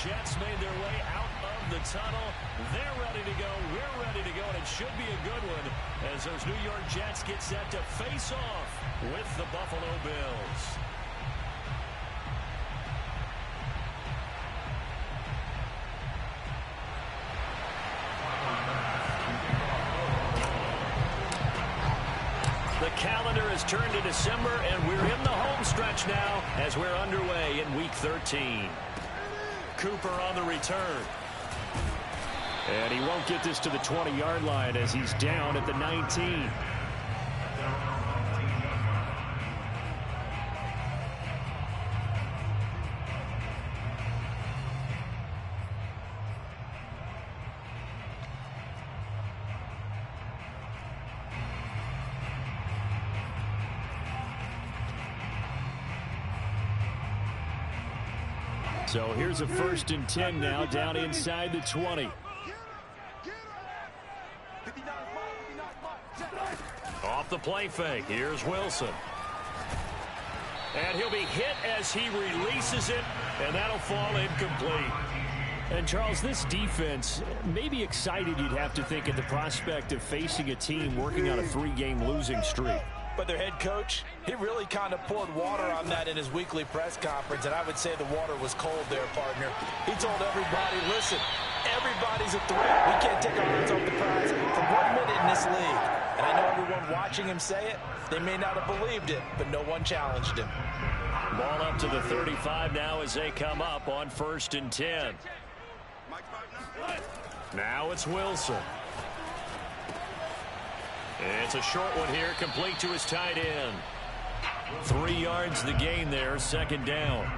Jets made their way out of the tunnel. They're ready to go. We're ready to go, and it should be a good one as those New York Jets get set to face off with the Buffalo Bills. The calendar has turned to December, and we're in the home stretch now as we're underway in Week 13. Cooper on the return. And he won't get this to the 20-yard line as he's down at the 19. So here's a 1st and 10 now down inside the 20. Off the play fake. Here's Wilson. And he'll be hit as he releases it, and that'll fall incomplete. And, Charles, this defense may be excited, you'd have to think, at the prospect of facing a team working on a 3-game losing streak. But their head coach, he really kind of poured water on that in his weekly press conference, and I would say the water was cold there, partner. He told everybody, listen, everybody's a threat. We can't take our eyes off the prize for 1 minute in this league. And I know everyone watching him say it, they may not have believed it, but no one challenged him. Ball up to the 35 now as they come up on 1st and 10. Now it's Wilson. It's a short one here, complete to his tight end. 3 yards the gain there, 2nd down.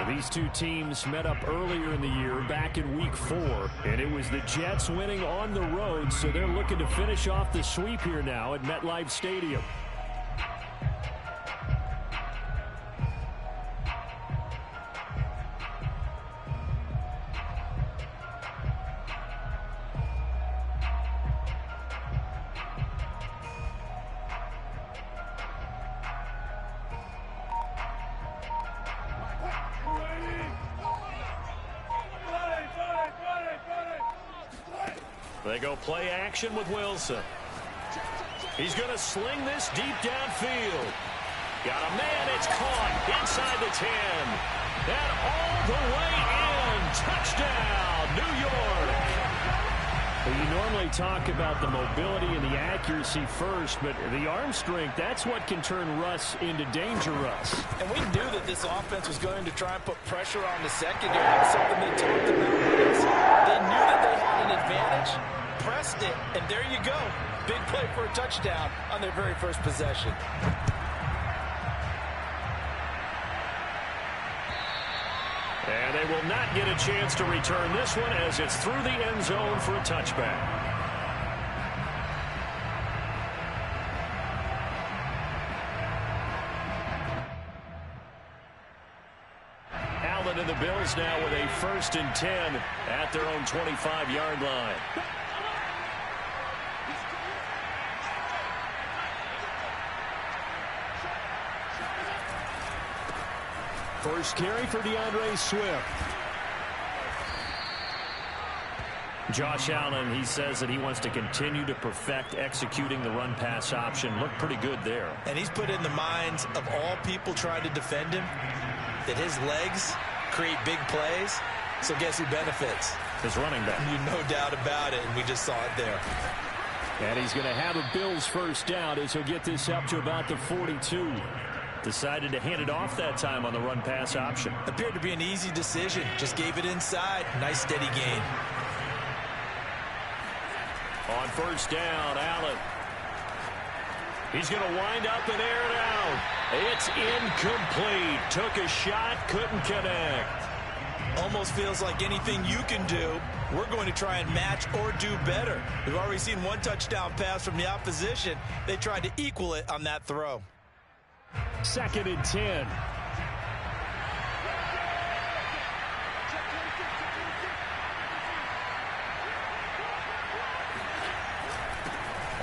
These two teams met up earlier in the year, back in Week 4, and it was the Jets winning on the road, so they're looking to finish off the sweep here now at MetLife Stadium. They go play action with Wilson. He's going to sling this deep downfield. Got a man. It's caught inside the 10. And all the way in. Touchdown, New York. Well, you normally talk about the mobility and the accuracy first, but the arm strength, that's what can turn Russ into danger Russ. And we knew that this offense was going to try and put pressure on the secondary. That's something they talked about with us. They knew that they had an advantage, pressed it, and there you go. Big play for a touchdown on their very first possession. And they will not get a chance to return this one as it's through the end zone for a touchback. Allen and the Bills now with a 1st and 10 at their own 25-yard line. First carry for DeAndre Swift. Josh Allen, he says that he wants to continue to perfect executing the run-pass option. Looked pretty good there. And he's put in the minds of all people trying to defend him that his legs create big plays. So guess who benefits? His running back. No doubt about it, and we just saw it there. And he's going to have a Bills first down as he'll get this up to about the 42. Decided to hand it off that time on the run-pass option. Appeared to be an easy decision. Just gave it inside. Nice steady gain. On first down, Allen. He's going to wind up and air it out. It's incomplete. Took a shot, couldn't connect. Almost feels like anything you can do, we're going to try and match or do better. We've already seen one touchdown pass from the opposition. They tried to equal it on that throw. 2nd and 10.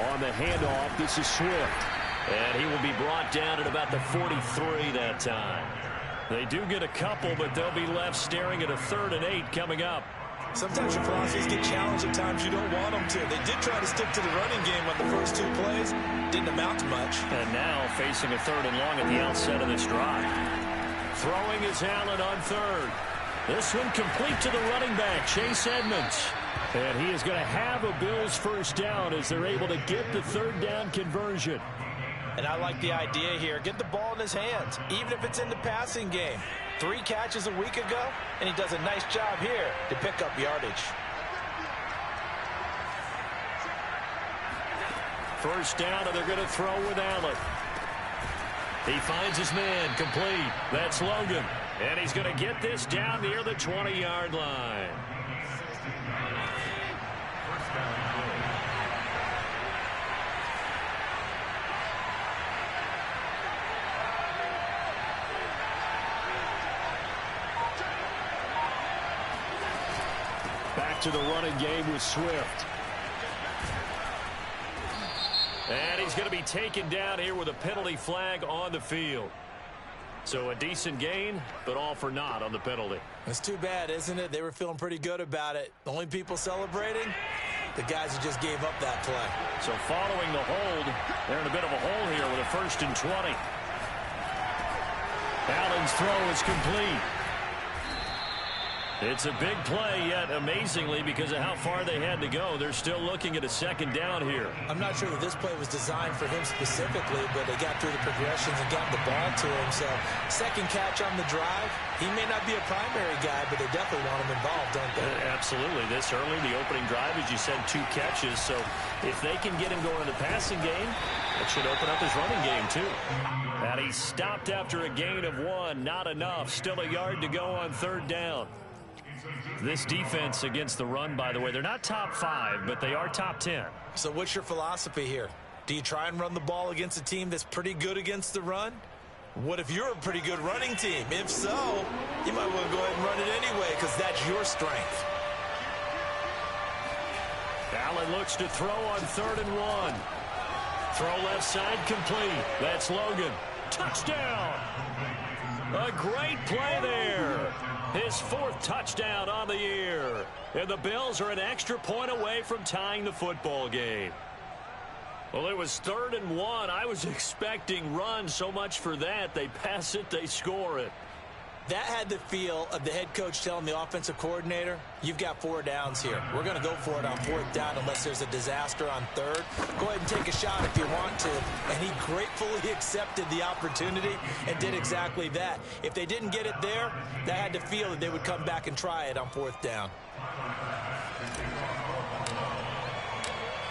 On the handoff, this is Swift. And he will be brought down at about the 43 that time. They do get a couple, but they'll be left staring at a 3rd and 8 coming up. Sometimes your philosophies get challenged at times you don't want them to. They did try to stick to the running game on the first 2 plays. Didn't amount to much. And now facing a 3rd and long at the outset of this drive. Throwing is Allen on 3rd. This one complete to the running back, Chase Edmonds. And he is going to have a Bills first down as they're able to get the 3rd down conversion. And I like the idea here. Get the ball in his hands, even if it's in the passing game. 3 catches a week ago, and he does a nice job here to pick up yardage. First down, and they're going to throw with Allen. He finds his man, complete. That's Logan. And he's going to get this down near the 20-yard line. Back to the running game with Swift. And he's going to be taken down here with a penalty flag on the field. So a decent gain, but all for naught on the penalty. It's too bad, isn't it? They were feeling pretty good about it. The only people celebrating, the guys who just gave up that play. So following the hold, they're in a bit of a hole here with a 1st and 20. Allen's throw is complete. It's a big play, yet amazingly, because of how far they had to go, they're still looking at a 2nd down here. I'm not sure that this play was designed for him specifically, but they got through the progressions and got the ball to him. So 2nd catch on the drive. He may not be a primary guy, but they definitely want him involved, don't they? Absolutely. This early, the opening drive, as you said, 2 catches. So if they can get him going in the passing game, that should open up his running game too. And he stopped after a gain of 1. Not enough. Still a yard to go on 3rd down. This defense against the run, by the way, they're not top 5, but they are top 10. So what's your philosophy here? Do you try and run the ball against a team that's pretty good against the run? What if you're a pretty good running team? If so, you might want to go ahead and run it anyway because that's your strength. Allen looks to throw on 3rd and 1. Throw left side complete. That's Logan. Touchdown! A great play there. His 4th touchdown on the year. And the Bills are an extra point away from tying the football game. Well, it was 3rd and 1. I was expecting run, so much for that. They pass it, they score it. That had the feel of the head coach telling the offensive coordinator, you've got 4 downs here. We're going to go for it on 4th down unless there's a disaster on 3rd. Go ahead and take a shot if you want to. And he gratefully accepted the opportunity and did exactly that. If they didn't get it there, that had to feel that they would come back and try it on 4th down.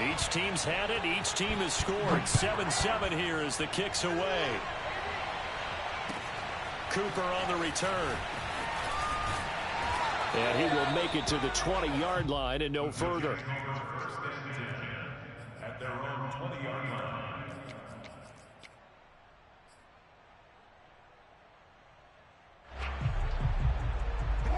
Each team's had it. Each team has scored. 7-7 here as the kick's away. Cooper on the return. And he will make it to the 20-yard line and no further. At their own 20-yard line.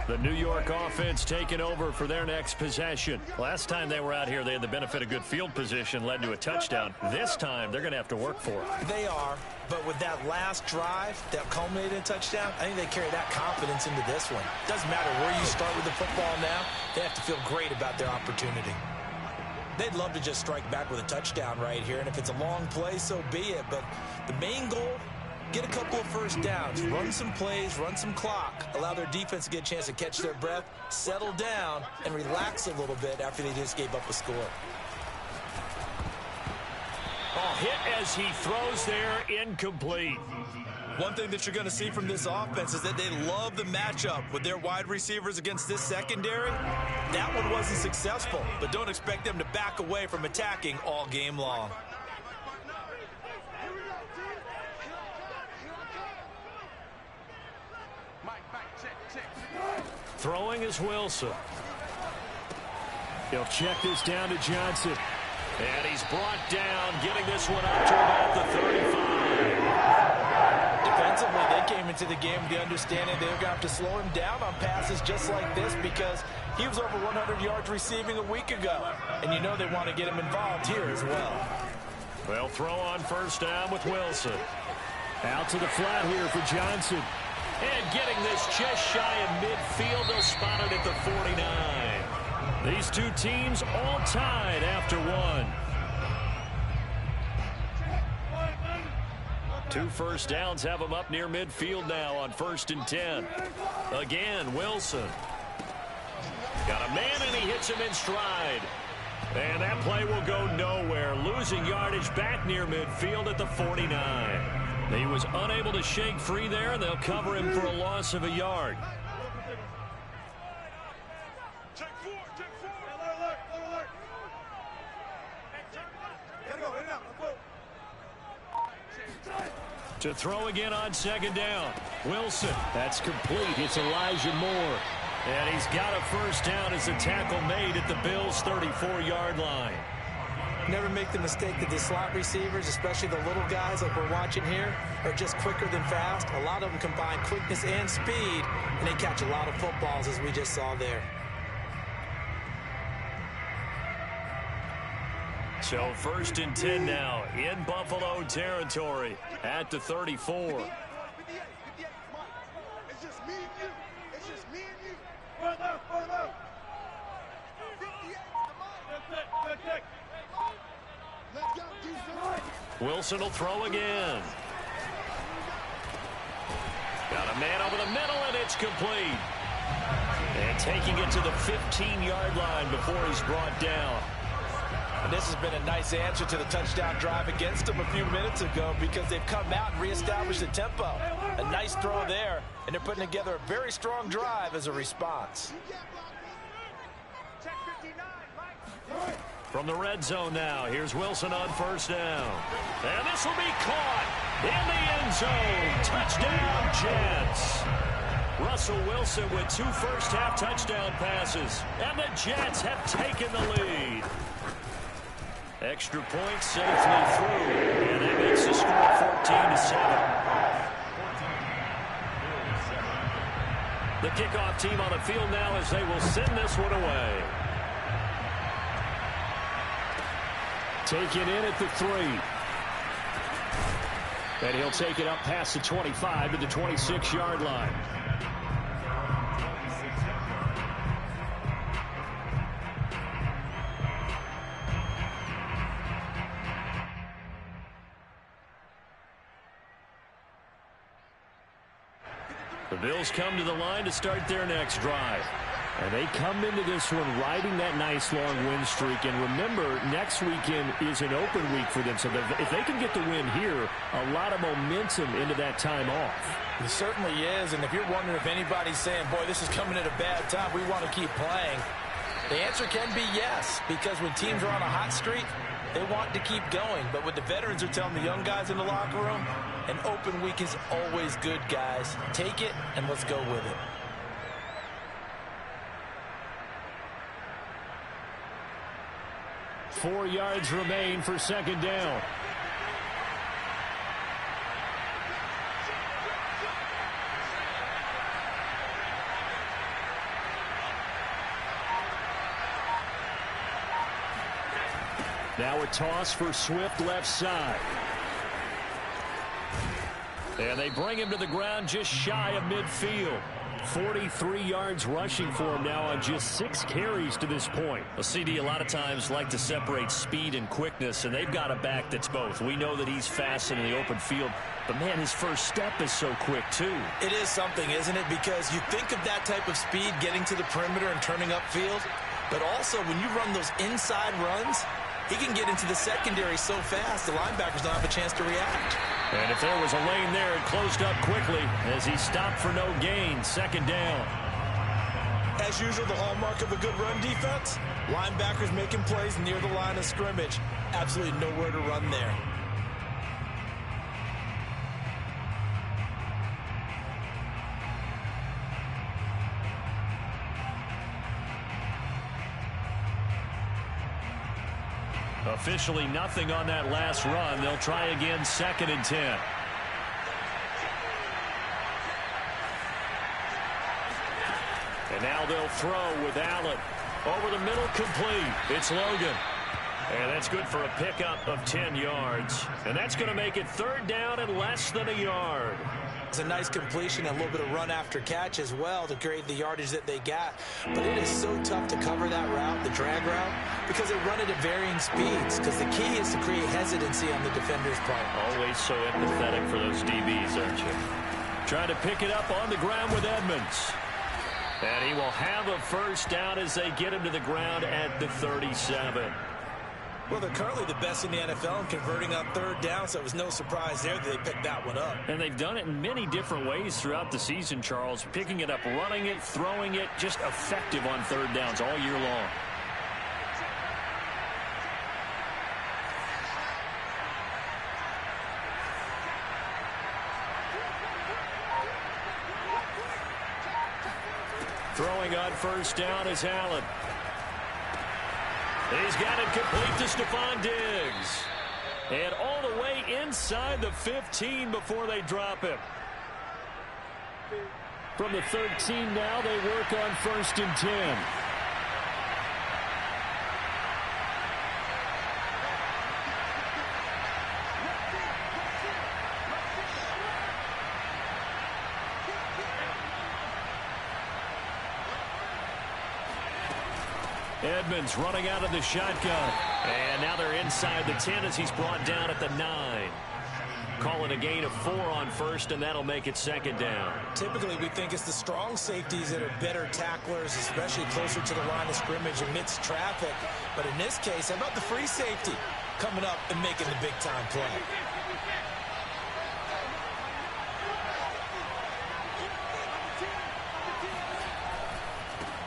The New York offense taking over for their next possession. Last time they were out here, they had the benefit of good field position, led to a touchdown. This time, they're going to have to work for it. They are, but with that last drive that culminated in a touchdown, I think they carry that confidence into this one. Doesn't matter where you start with the football now, they have to feel great about their opportunity. They'd love to just strike back with a touchdown right here, and if it's a long play, so be it. But the main goal, get a couple of first downs, run some plays, run some clock, allow their defense to get a chance to catch their breath, settle down, and relax a little bit after they just gave up a score. Oh, hit as he throws there, incomplete. One thing that you're going to see from this offense is that they love the matchup with their wide receivers against this secondary. That one wasn't successful, but don't expect them to back away from attacking all game long. Throwing is Wilson. He'll check this down to Johnson. And he's brought down, getting this one up to about the 35. Defensively, they came into the game with the understanding they were going to have to slow him down on passes just like this because he was over 100 yards receiving a week ago. And you know they want to get him involved here as well. Well, throw on first down with Wilson. Out to the flat here for Johnson. And getting this just shy of midfield, they'll spot it at the 49. These two teams all tied after one. 2 first downs have them up near midfield now on 1st and 10. Again, Wilson. Got a man, and he hits him in stride. And that play will go nowhere. Losing yardage back near midfield at the 49. He was unable to shake free there, and they'll cover him for a loss of a yard. To throw again on 2nd down. Wilson. That's complete. It's Elijah Moore. And he's got a first down as a tackle made at the Bills' 34-yard line. Never make the mistake that the slot receivers, especially the little guys like we're watching here, are just quicker than fast. A lot of them combine quickness and speed, and they catch a lot of footballs, as we just saw there. So 1st and 10 now in Buffalo territory at the 34. Wilson will throw again. Got a man over the middle, and it's complete. And taking it to the 15-yard line before he's brought down. And this has been a nice answer to the touchdown drive against them a few minutes ago, because they've come out and reestablished the tempo. A nice throw there, and they're putting together a very strong drive as a response. From the red zone now, here's Wilson on 1st down. And this will be caught in the end zone. Touchdown, Jets. Russell Wilson with 2 first-half touchdown passes. And the Jets have taken the lead. Extra point safely through. And that makes the score 14-7. The kickoff team on the field now as they will send this one away. Taken in at the 3. And he'll take it up past the 25 to the 26-yard line. The Bills come to the line to start their next drive. And they come into this one riding that nice long win streak. And remember, next weekend is an open week for them. So if they can get the win here, a lot of momentum into that time off. It certainly is. And if you're wondering if anybody's saying, boy, this is coming at a bad time, we want to keep playing, the answer can be yes. Because when teams are on a hot streak, they want to keep going. But what the veterans are telling the young guys in the locker room, an open week is always good, guys. Take it, and let's go with it. Four yards remain for 2nd down. Now a toss for Swift left side. And they bring him to the ground just shy of midfield. 43 yards rushing for him now on just 6 carries to this point. A CD a lot of times like to separate speed and quickness, and they've got a back that's both. We know that he's fast in the open field, but man, his first step is so quick too. It is something, isn't it? Because you think of that type of speed getting to the perimeter and turning upfield, but also when you run those inside runs, he can get into the secondary so fast the linebackers don't have a chance to react. And if there was a lane there, it closed up quickly as he stopped for no gain. 2nd down. As usual, the hallmark of a good run defense, linebackers making plays near the line of scrimmage. Absolutely nowhere to run there. Officially nothing on that last run. They'll try again 2nd and 10. And now they'll throw with Allen. Over the middle, complete. It's Logan. And that's good for a pickup of 10 yards. And that's going to make it 3rd down and less than a yard. It's a nice completion and a little bit of run after catch as well to create the yardage that they got. But it is so tough to cover that route, the drag route, because they run it at varying speeds. Because the key is to create hesitancy on the defender's part. Always so empathetic for those DBs, aren't you? Trying to pick it up on the ground with Edmonds. And he will have a 1st down as they get him to the ground at the 37. Well, they're currently the best in the NFL in converting on 3rd down, so it was no surprise there that they picked that one up. And they've done it in many different ways throughout the season, Charles. Picking it up, running it, throwing it, just effective on 3rd downs all year long. Throwing on 1st down is Allen. He's got it complete to Stephon Diggs. And all the way inside the 15 before they drop him. From the 13 now, they work on 1st and 10. Edmonds running out of the shotgun. And now they're inside the 10 as he's brought down at the 9. Calling a gain of 4 on 1st, and that'll make it 2nd down. Typically, we think it's the strong safeties that are better tacklers, especially closer to the line of scrimmage amidst traffic. But in this case, how about the free safety coming up and making the big-time play?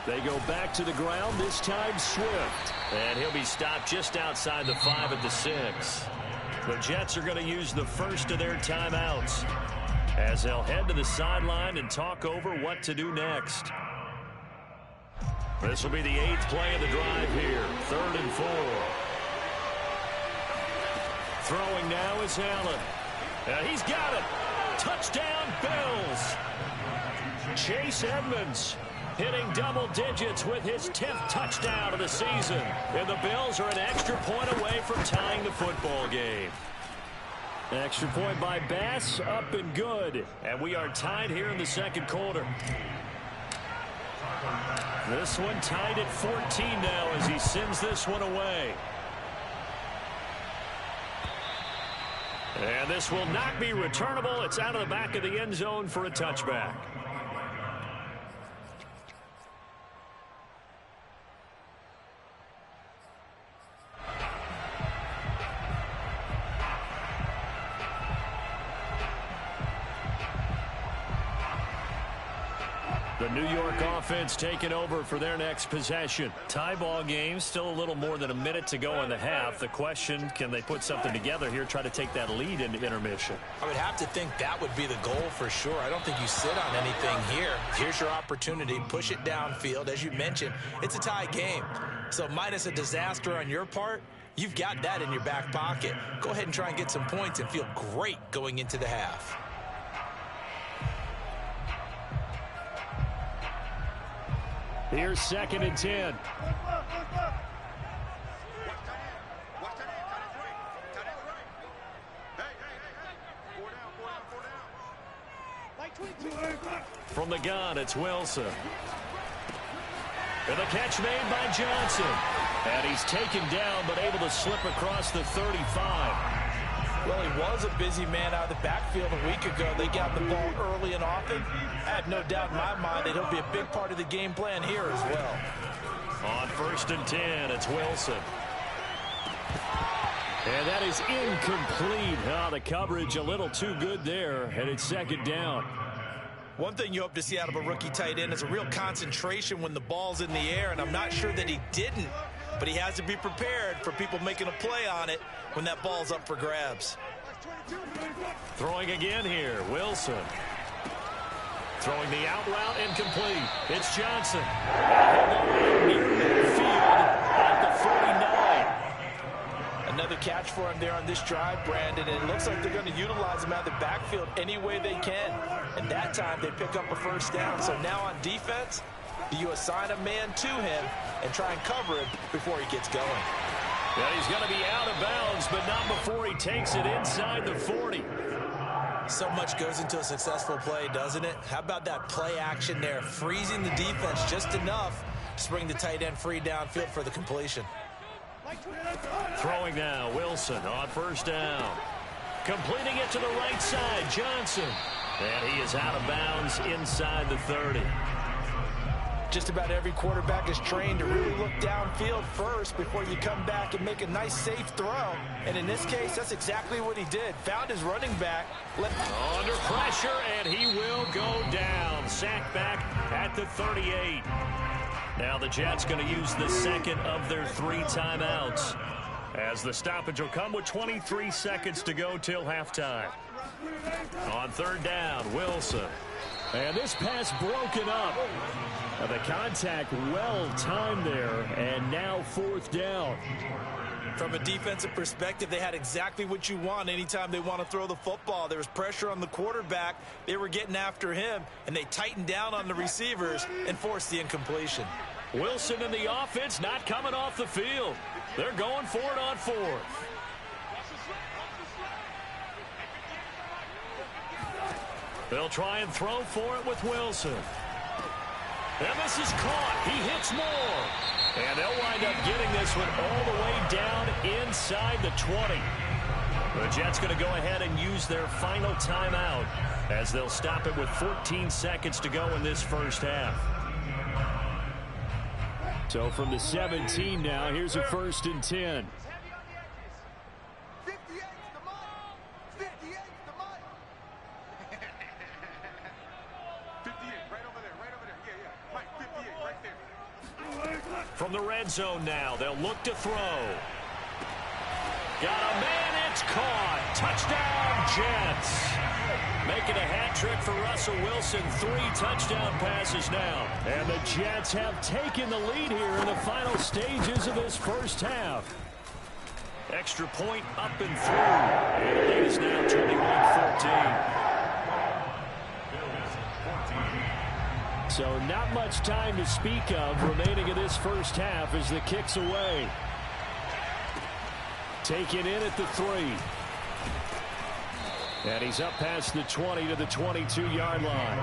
They go back to the ground, this time Swift. And he'll be stopped just outside the 5 at the 6. The Jets are going to use the first of their timeouts as they'll head to the sideline and talk over what to do next. This will be the 8th play of the drive here. 3rd and 4. Throwing now is Allen. He's got it. Touchdown, Bills. Chase Edmonds hitting double digits with his 10th touchdown of the season. And the Bills are an extra point away from tying the football game. Extra point by Bass, up and good. And we are tied here in the 2nd quarter. This one tied at 14 now as he sends this one away. And this will not be returnable. It's out of the back of the end zone for a touchback. The New York offense taking over for their next possession. Tie ball game, still a little more than a minute to go in the half. The question, can they put something together here, try to take that lead into intermission? I would have to think that would be the goal for sure. I don't think you sit on anything here. Here's your opportunity. Push it downfield. As you mentioned, it's a tie game. So minus a disaster on your part, you've got that in your back pocket. Go ahead and try and get some points and feel great going into the half. Here's 2nd and 10. From the gun, it's Wilson. And the catch made by Johnson. And he's taken down, but able to slip across the 35. Well, he was a busy man out of the backfield a week ago. They got the ball early and often. I have no doubt in my mind that he'll be a big part of the game plan here as well. On 1st and 10, it's Wilson. And that is incomplete. The coverage a little too good there, and it's 2nd down. One thing you hope to see out of a rookie tight end is a real concentration when the ball's in the air, and I'm not sure that he didn't, but he has to be prepared for people making a play on it when that ball's up for grabs. Throwing again here, Wilson. Throwing the out route incomplete. It's Johnson. Near midfield at the 49. Another catch for him there on this drive, Brandon, and it looks like they're going to utilize him out of the backfield any way they can. And that time they pick up a 1st down. So now on defense, do you assign a man to him and try and cover him before he gets going? And he's going to be out of bounds, but not before he takes it inside the 40. So much goes into a successful play, doesn't it? How about that play action there? Freezing the defense just enough to bring the tight end free downfield for the completion. Throwing now, Wilson on first down. Completing it to the right side, Johnson. And he is out of bounds inside the 30. Just about every quarterback is trained to really look downfield first before you come back and make a nice, safe throw. And in this case, that's exactly what he did. Found his running back. Under pressure, and he will go down. Sacked back at the 38. Now the Jets going to use the second of their 3 timeouts, as the stoppage will come with 23 seconds to go till halftime. On third down, Wilson. And this pass broken up. The contact well timed there, and now fourth down. From a defensive perspective, they had exactly what you want anytime they want to throw the football. There was pressure on the quarterback. They were getting after him, and they tightened down on the receivers and forced the incompletion. Wilson and the offense not coming off the field. They're going for it on fourth. They'll try and throw for it with Wilson. And this is caught. He hits more. And they'll wind up getting this one all the way down inside the 20. The Jets going to go ahead and use their final timeout, as they'll stop it with 14 seconds to go in this first half. So from the 17 now, here's a 1st and 10. From the red zone now, they'll look to throw. Got a man, it's caught. Touchdown, Jets. Making a hat trick for Russell Wilson. 3 touchdown passes now. And the Jets have taken the lead here in the final stages of this first half. Extra point up and through. And the lead is now 21-14. So not much time to speak of remaining in this first half as the kick's away. Taken in at the 3. And he's up past the 20 to the 22-yard line.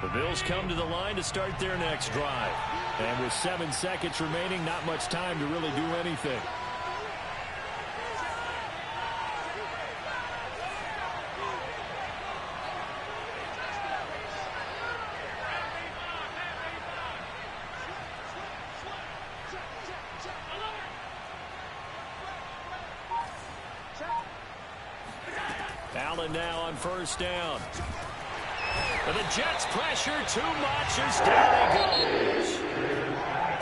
The Bills come to the line to start their next drive. And with 7 seconds remaining, not much time to really do anything. Allen now on first down. And the Jets pressure too much as down he goes.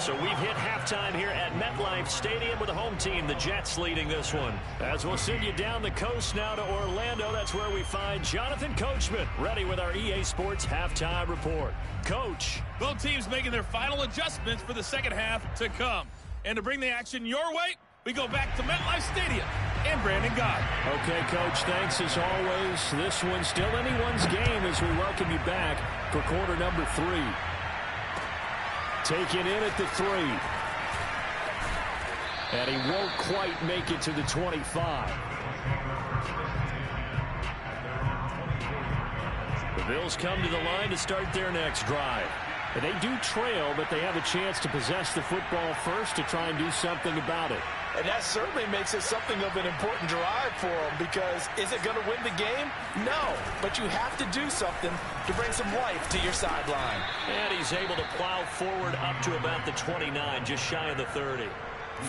So we've hit halftime here at MetLife Stadium with the home team, the Jets, leading this one. As we'll send you down the coast now to Orlando, that's where we find Jonathan Coachman, ready with our EA Sports halftime report. Coach. Both teams making their final adjustments for the second half to come. And to bring the action your way, we go back to MetLife Stadium and Brandon Gaudin. Okay, Coach, thanks as always. This one's still anyone's game as we welcome you back for quarter number 3. Taken in at the 3. And he won't quite make it to the 25. The Bills come to the line to start their next drive. And they do trail, but they have a chance to possess the football first to try and do something about it. And that certainly makes it something of an important drive for them, because is it going to win the game? No, but you have to do something to bring some life to your sideline. And he's able to plow forward up to about the 29, just shy of the 30.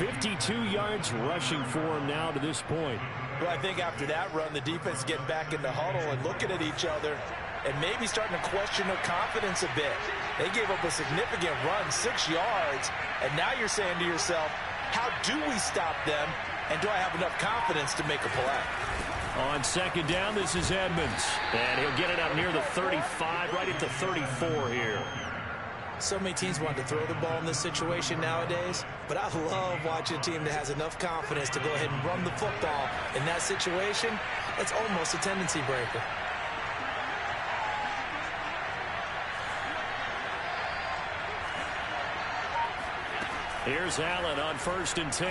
52 yards rushing for him now to this point. Well, I think after that run, the defense getting back in the huddle and looking at each other and maybe starting to question their confidence a bit. They gave up a significant run, 6 yards, and now you're saying to yourself, how do we stop them, and do I have enough confidence to make a play? On second down, this is Edmonds. And he'll get it out near the 35, right at the 34 here. So many teams want to throw the ball in this situation nowadays, but I love watching a team that has enough confidence to go ahead and run the football in that situation. It's almost a tendency breaker. Here's Allen on 1st and 10.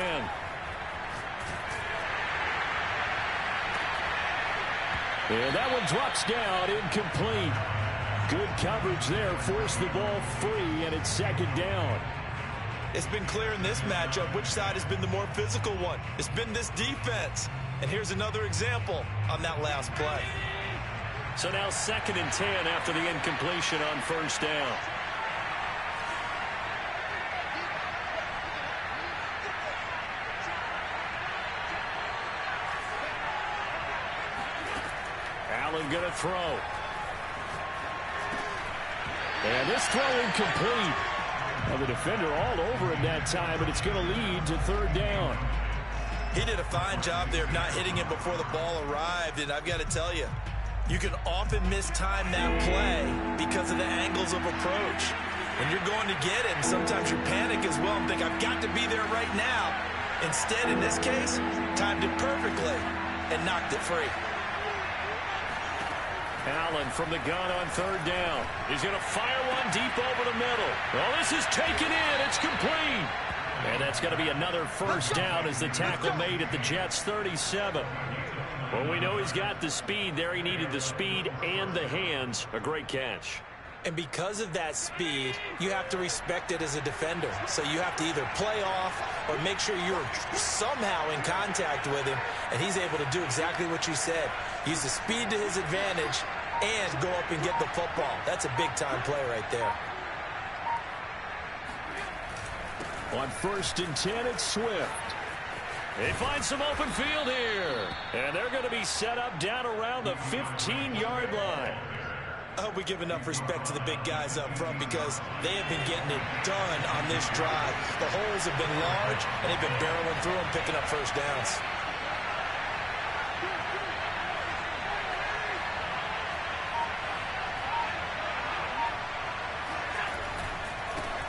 And that one drops down, incomplete. Good coverage there, forced the ball free, and it's 2nd down. It's been clear in this matchup which side has been the more physical one. It's been this defense. And here's another example on that last play. So now 2nd and 10 after the incompletion on 1st down. Allen going to throw. And this throw incomplete. Well, the defender all over him that time, but it's going to lead to 3rd down. He did a fine job there of not hitting him before the ball arrived, and I've got to tell you, you can often mistime that play because of the angles of approach. When you're going to get him, sometimes you panic as well and think, I've got to be there right now. Instead, in this case, timed it perfectly and knocked it free. Allen from the gun on 3rd down. He's going to fire one deep over the middle. Well, this is taken in. It's complete. And that's going to be another 1st down as the tackle made at the Jets' 37. Well, we know he's got the speed there. He needed the speed and the hands. A great catch. And because of that speed, you have to respect it as a defender. So you have to either play off or make sure you're somehow in contact with him. And he's able to do exactly what you said. Use the speed to his advantage and go up and get the football. That's a big-time play right there. On 1st and 10, it's Swift. They find some open field here. And they're going to be set up down around the 15-yard line. I hope we give enough respect to the big guys up front because they have been getting it done on this drive. The holes have been large, and they've been barreling through them, picking up 1st downs.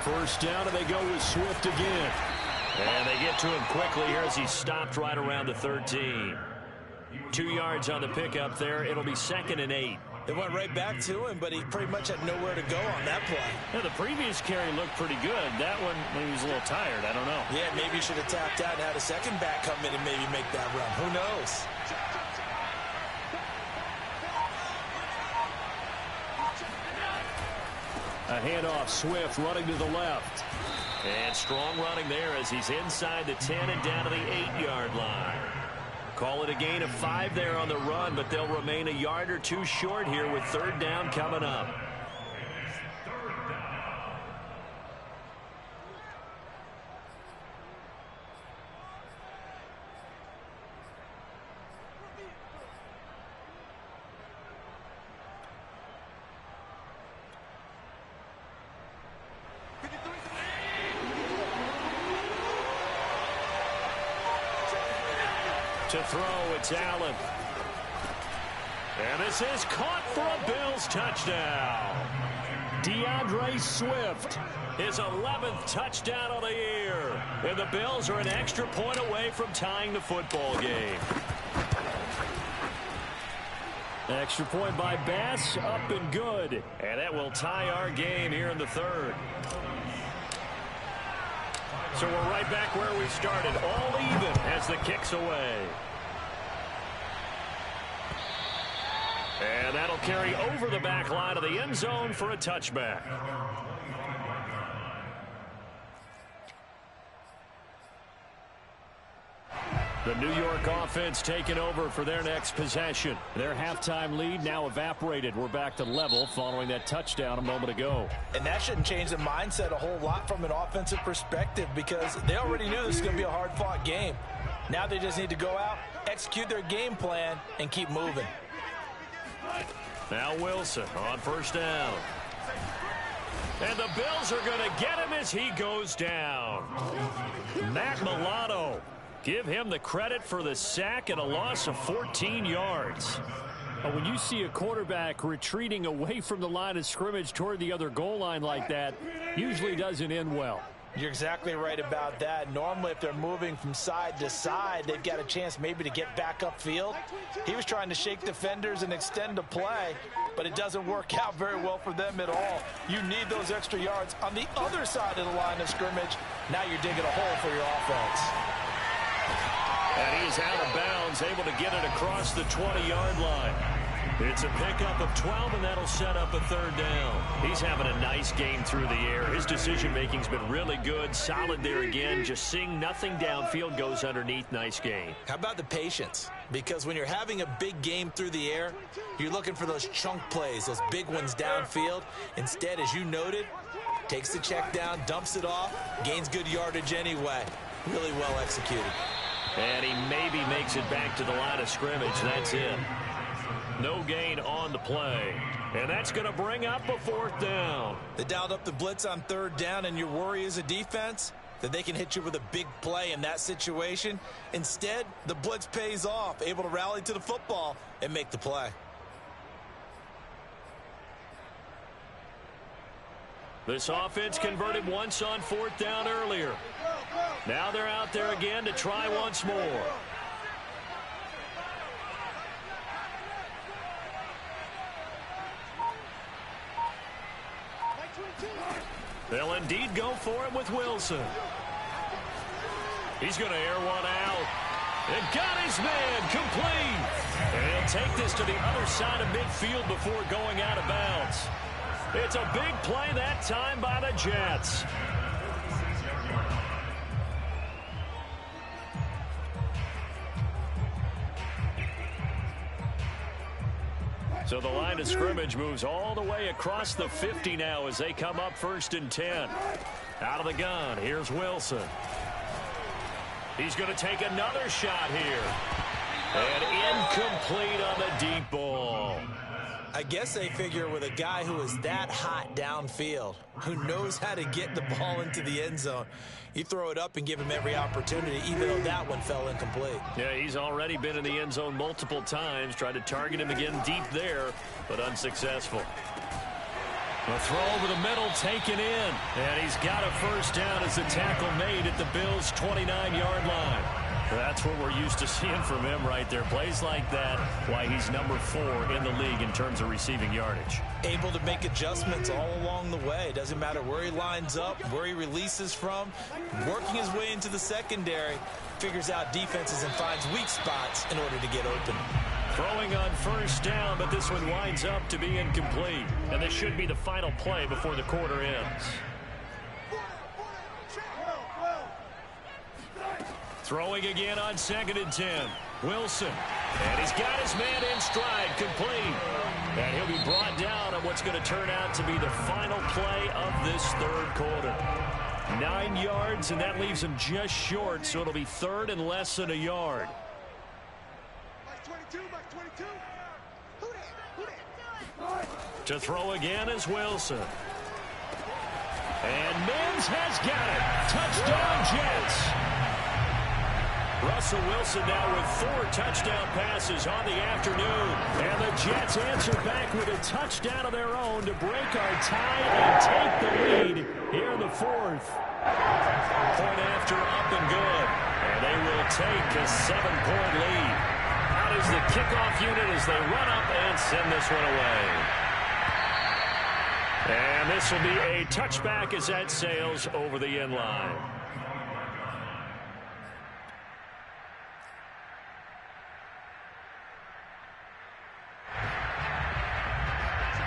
First down, and they go with Swift again. And they get to him quickly here as he stopped right around the 13. 2 yards on the pickup there. It'll be 2nd and 8. They went right back to him, but he pretty much had nowhere to go on that play. Yeah, the previous carry looked pretty good. That one, when he was a little tired, I don't know. Yeah, maybe he should have tapped out and had a second back come in and maybe make that run. Who knows? A handoff, Swift running to the left. And strong running there as he's inside the 10 and down to the 8-yard line. Call it a gain of 5 there on the run, but they'll remain a yard or two short here with 3rd down coming up. To throw, it's Allen. And this is caught for a Bills touchdown. DeAndre Swift, his 11th touchdown of the year. And the Bills are an extra point away from tying the football game. Extra point by Bass, up and good. And that will tie our game here in the 3rd. So we're right back where we started, all even as the kick's away. And that'll carry over the back line of the end zone for a touchback. The New York offense taking over for their next possession. Their halftime lead now evaporated. We're back to level following that touchdown a moment ago. And that shouldn't change the mindset a whole lot from an offensive perspective because they already knew this was going to be a hard-fought game. Now they just need to go out, execute their game plan, and keep moving. Now Wilson on 1st down. And the Bills are going to get him as he goes down. Matt Milano. Give him the credit for the sack and a loss of 14 yards. When you see a quarterback retreating away from the line of scrimmage toward the other goal line like that, usually doesn't end well. You're exactly right about that. Normally, if they're moving from side to side, they've got a chance maybe to get back upfield. He was trying to shake defenders and extend the play, but it doesn't work out very well for them at all. You need those extra yards on the other side of the line of scrimmage. Now you're digging a hole for your offense. And he's out of bounds, able to get it across the 20-yard line. It's a pickup of 12, and that'll set up a third down. He's having a nice game through the air. His decision-making's been really good, solid there again. Just seeing nothing downfield goes underneath. Nice game. How about the patience? Because when you're having a big game through the air, you're looking for those chunk plays, those big ones downfield. Instead, as you noted, takes the check down, dumps it off, gains good yardage anyway. Really well executed. And he maybe makes it back to the line of scrimmage. That's it. No gain on the play. And that's going to bring up a fourth down. They dialed up the blitz on third down, and your worry as a defense that they can hit you with a big play in that situation. Instead, the blitz pays off, able to rally to the football and make the play. This offense converted once on fourth down earlier. Now they're out there again to try once more. They'll indeed go for it with Wilson. He's going to air one out. And got his man complete. And he'll take this to the other side of midfield before going out of bounds. It's a big play that time by the Jets. So the line of scrimmage moves all the way across the 50 now as they come up 1st and 10. Out of the gun, here's Wilson. He's going to take another shot here. And incomplete on the deep ball. I guess they figure with a guy who is that hot downfield, who knows how to get the ball into the end zone, you throw it up and give him every opportunity, even though that one fell incomplete. Yeah, he's already been in the end zone multiple times, tried to target him again deep there, but unsuccessful. A throw over the middle taken in, and he's got a first down as the tackle made at the Bills' 29-yard line. That's what we're used to seeing from him right there. Plays like that, why he's number 4 in the league in terms of receiving yardage. Able to make adjustments all along the way. Doesn't matter where he lines up, where he releases from. Working his way into the secondary, figures out defenses and finds weak spots in order to get open. Throwing on first down, but this one winds up to be incomplete. And this should be the final play before the quarter ends. Throwing again on 2nd and 10. Wilson. And he's got his man in stride, complete. And he'll be brought down on what's going to turn out to be the final play of this third quarter. 9 yards, and that leaves him just short, so it'll be 3rd and less than a yard. To throw again is Wilson. And Mims has got it. Touchdown, Jets. Russell Wilson now with 4 touchdown passes on the afternoon. And the Jets answer back with a touchdown of their own to break our tie and take the lead here in the 4th. Point after up and good. And they will take a 7-point lead. Out is the kickoff unit as they run up and send this one away. And this will be a touchback as that sails over the end line.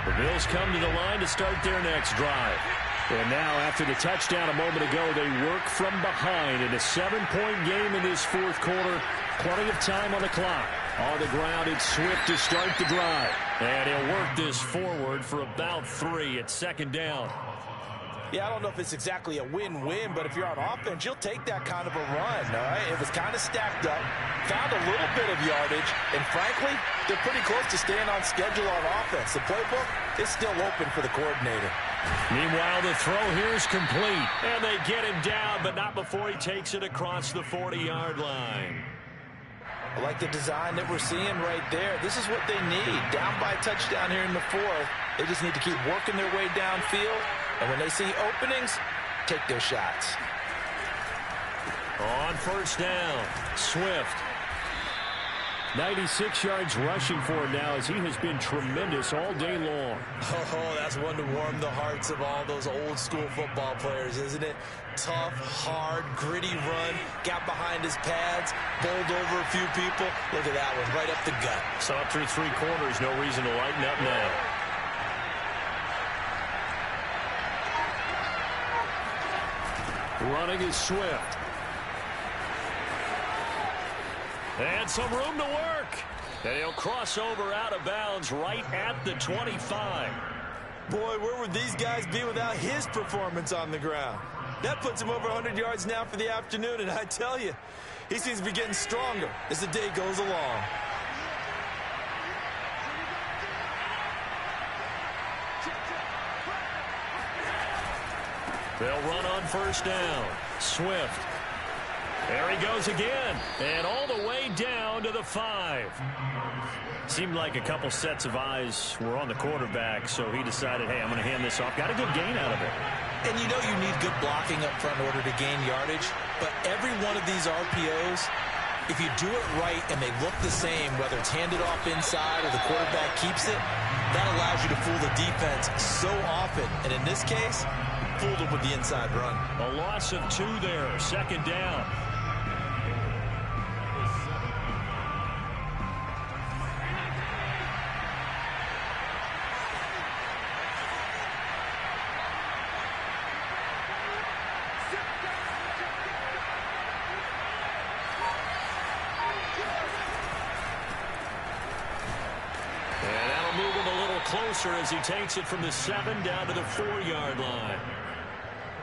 The Bills come to the line to start their next drive. And now, after the touchdown a moment ago, they work from behind in a 7-point game in this 4th quarter. Plenty of time on the clock. On the ground, it's Swift to start the drive. And he'll work this forward for about 3 at 2nd down. Yeah, I don't know if it's exactly a win-win, but if you're on offense, you'll take that kind of a run, all right? It was kind of stacked up, found a little bit of yardage, and frankly, they're pretty close to staying on schedule on offense. The playbook is still open for the coordinator. Meanwhile, the throw here is complete, and they get him down, but not before he takes it across the 40-yard line. I like the design that we're seeing right there. This is what they need. Down by a touchdown here in the 4th. They just need to keep working their way downfield. And when they see openings, take their shots. On first down, Swift. 96 yards rushing for him now as he has been tremendous all day long. Oh, that's one to warm the hearts of all those old school football players, isn't it? Tough, hard, gritty run, got behind his pads, bowled over a few people. Look at that one, right up the gut. Saw it through 3 quarters, no reason to lighten up now. Running is Swift. And some room to work. And he'll cross over out of bounds right at the 25. Boy, where would these guys be without his performance on the ground? That puts him over 100 yards now for the afternoon, and I tell you, he seems to be getting stronger as the day goes along. They'll run on first down. Swift. There he goes again, and all the way down to the 5. Seemed like a couple sets of eyes were on the quarterback, so he decided, hey, I'm going to hand this off. Got a good gain out of it. And you know you need good blocking up front in order to gain yardage, but every one of these RPOs, if you do it right and they look the same, whether it's handed off inside or the quarterback keeps it, that allows you to fool the defense so often. And in this case, fooled them with the inside run. A loss of 2 there, second down. Closer as he takes it from the 7 down to the 4-yard line.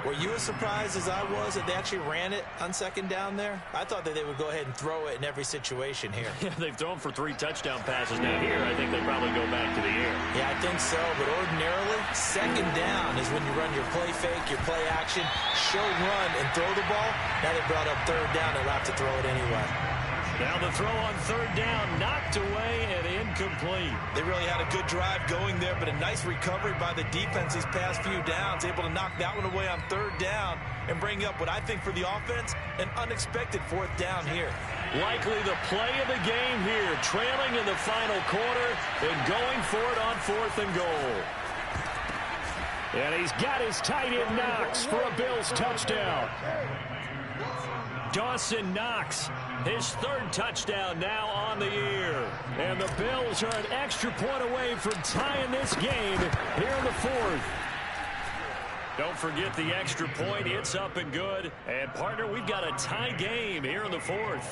Were you as surprised as I was that they actually ran it on second down there? I thought that they would go ahead and throw it in every situation here. Yeah, they've thrown for 3 touchdown passes now. Here, I think they probably go back to the air. Yeah, I think so, but ordinarily, second down is when you run your play fake, your play action, show run, and throw the ball. Now they brought up third down, they'll have to throw it anyway. Now the throw on third down, knocked away and incomplete. They really had a good drive going there, but a nice recovery by the defense these past few downs, able to knock that one away on third down and bring up what I think for the offense, an unexpected 4th down here. Likely the play of the game here, trailing in the final quarter and going for it on 4th and goal. And he's got his tight end Knox for a Bills touchdown. Dawson Knox, his 3rd touchdown now on the year. And the Bills are an extra point away from tying this game here in the 4th. Don't forget the extra point. It's up and good. And, partner, we've got a tie game here in the 4th.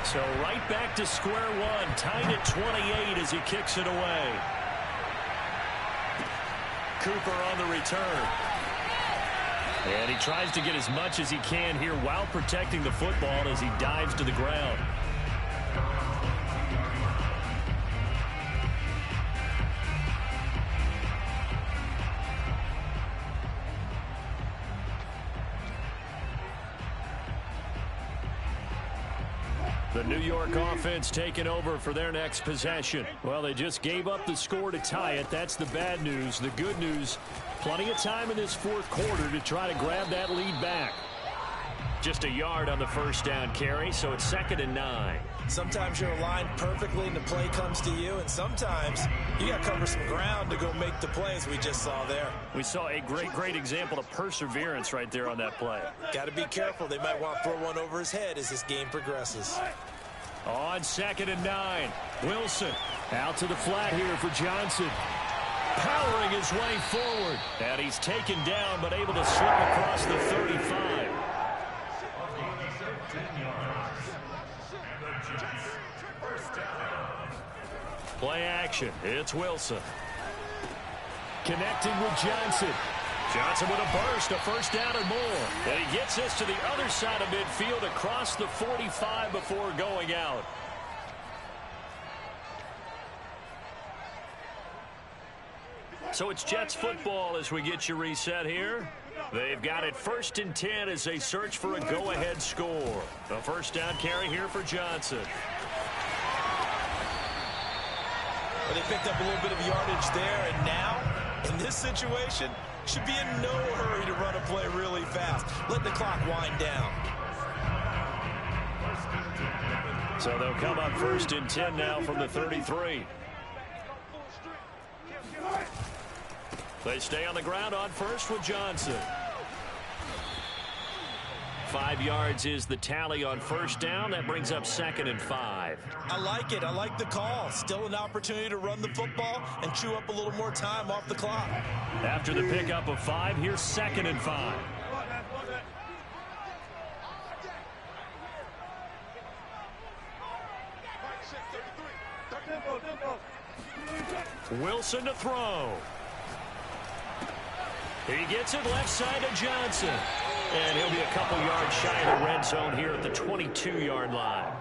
So right back to square one. Tied at 28 as he kicks it away. Cooper on the return. And he tries to get as much as he can here while protecting the football as he dives to the ground. The New York offense taking over for their next possession. Well, they just gave up the score to tie it. That's the bad news. The good news, plenty of time in this 4th quarter to try to grab that lead back. Just a yard on the first down carry, so it's 2nd and 9. Sometimes you're aligned perfectly and the play comes to you, and sometimes you got to cover some ground to go make the play, as we just saw there. We saw a great example of perseverance right there on that play. Got to be careful. They might want to throw one over his head as this game progresses. On 2nd and 9, Wilson out to the flat here for Johnson. Powering his way forward. And he's taken down, but able to slip across the 35. Play action. It's Wilson. Connecting with Johnson. Johnson with a burst, a first down and more. And he gets this to the other side of midfield across the 45 before going out. So it's Jets football as we get you reset here. They've got it 1st and 10 as they search for a go-ahead score. A first down carry here for Johnson. Well, they picked up a little bit of yardage there, and now, in this situation, should be in no hurry to run a play really fast. Let the clock wind down. So they'll come up 1st and 10 now from the 33. They stay on the ground on first with Johnson. 5 yards is the tally on 1st down. That brings up 2nd and 5. I like it. I like the call. Still an opportunity to run the football and chew up a little more time off the clock. After the pickup of 5, here's 2nd and 5. Wilson to throw. He gets it left side to Johnson. And he'll be a couple yards shy of the red zone here at the 22-yard line.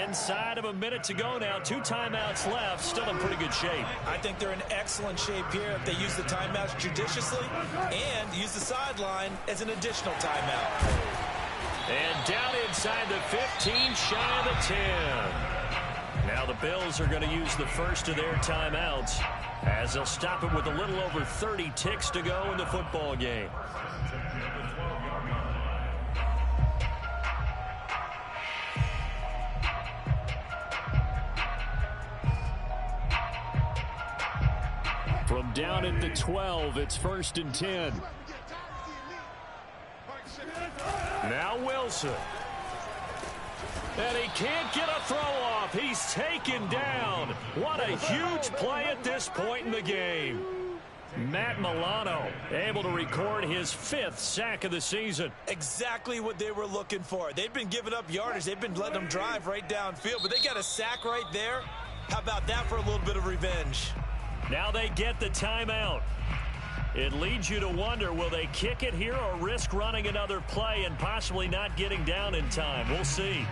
Inside of a minute to go now. 2 timeouts left. Still in pretty good shape. I think they're in excellent shape here if they use the timeouts judiciously and use the sideline as an additional timeout. And down inside the 15, shy of the 10. Now the Bills are going to use the first of their timeouts as they'll stop it with a little over 30 ticks to go in the football game. From down at the 12, it's 1st and 10. Now Wilson. And he can't get a throw off. He's taken down. What a huge play at this point in the game. Matt Milano able to record his 5th sack of the season. Exactly what they were looking for. They've been giving up yardage. They've been letting them drive right downfield, but they got a sack right there. How about that for a little bit of revenge? Now they get the timeout. It leads you to wonder, will they kick it here or risk running another play and possibly not getting down in time? We'll see.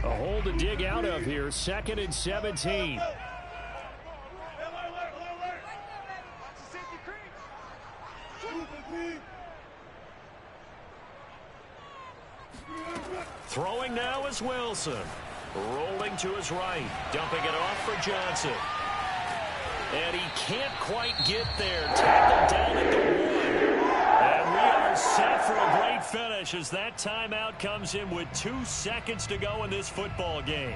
A hole to dig out of here. 2nd and 17. Throwing now is Wilson. Rolling to his right. Dumping it off for Johnson. And he can't quite get there. Tackled down at the 1. And we are set for a great finish as that timeout comes in with 2 seconds to go in this football game.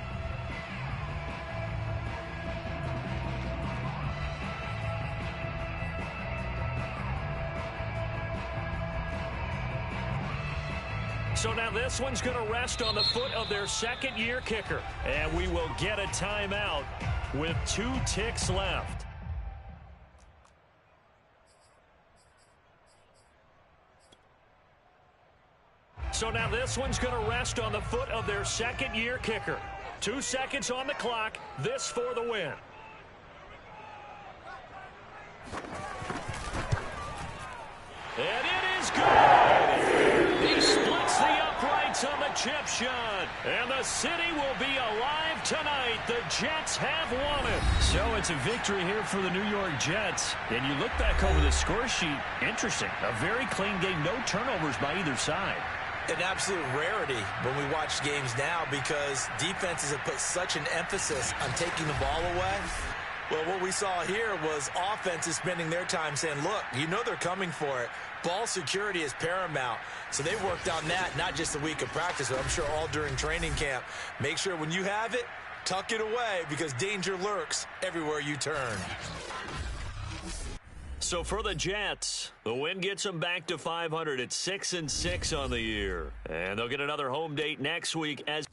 So now this one's going to rest on the foot of their 2nd-year kicker. And we will get a timeout with 2 ticks left. So now this one's going to rest on the foot of their 2nd-year kicker. 2 seconds on the clock. This for the win. And it is good. He splits the uprights on the chip shot. And the city will be alive tonight. The Jets have won it. So it's a victory here for the New York Jets. And you look back over the score sheet. Interesting. A very clean game. No turnovers by either side. An absolute rarity when we watch games now because defenses have put such an emphasis on taking the ball away. Well, what we saw here was offenses spending their time saying, look, you know they're coming for it. Ball security is paramount. So they worked on that, not just a week of practice, but I'm sure all during training camp. Make sure when you have it, tuck it away because danger lurks everywhere you turn. So for the Jets, the win gets them back to 500 at 6-6 on the year. And they'll get another home date next week as